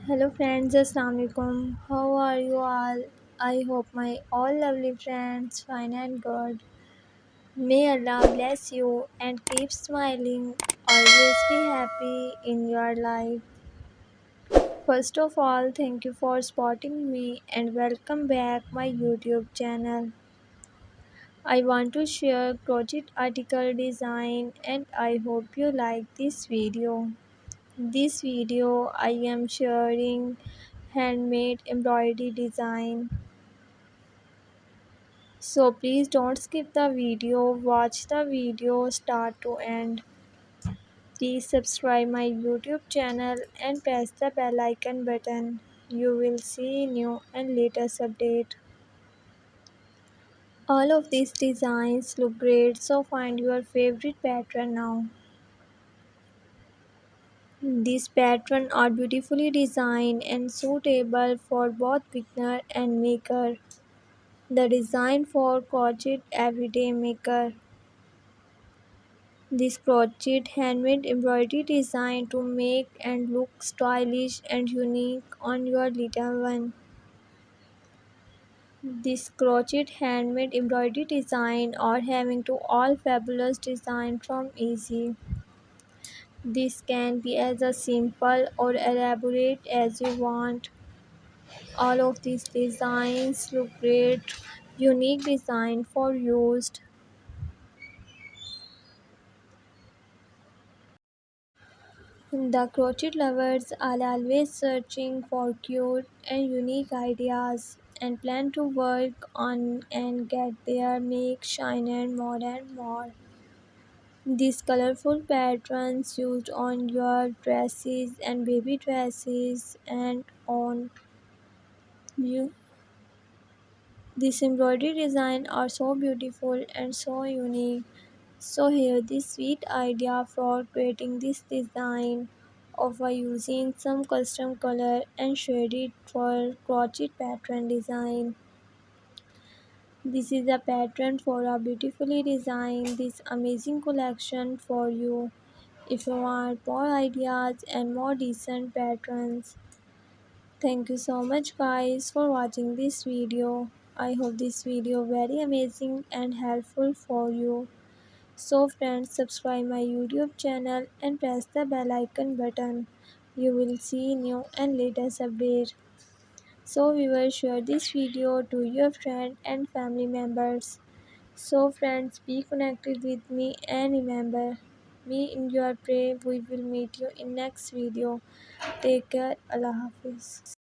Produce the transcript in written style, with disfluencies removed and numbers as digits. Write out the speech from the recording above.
Hello friends, Assalamu alaikum. How are you all? I hope my all lovely friends fine and good. May Allah bless you and keep smiling. Always be happy in your life. First of all, thank you for spotting me and welcome back my YouTube channel. I want to share project article design and I hope you like this video. This video I am sharing handmade embroidery design. So please don't skip the video, watch the video start to end. Please subscribe my YouTube channel and press the bell icon button. You will see new and latest update. All of these designs look great, so find your favorite pattern now. These patterns are beautifully designed and suitable for both beginner and maker. The design for crochet everyday maker. This crochet handmade embroidery designed to make and look stylish and unique on your little one. This crochet handmade embroidery design are having to all fabulous design from easy. This can be as a simple or elaborate as you want. All of these designs look great, unique design for used. The crochet lovers are always searching for cute and unique ideas and plan to work on and get their make shine and more. These colorful patterns used on your dresses and baby dresses and on you. These embroidery designs are so beautiful and so unique. So here the sweet idea for creating this design of using some custom color and shade it for crochet pattern design. This is a pattern for a beautifully designed this amazing collection for you. If you want more ideas and more decent patterns. Thank you so much guys for watching this video. I hope this video very amazing and helpful for you. So friends, subscribe my YouTube channel and press the bell icon button. You will see new and latest update. So viewers, share this video to your friend and family members. So friends, be connected with me and remember, me in your prayer. We will meet you in next video. Take care. Allah Hafiz.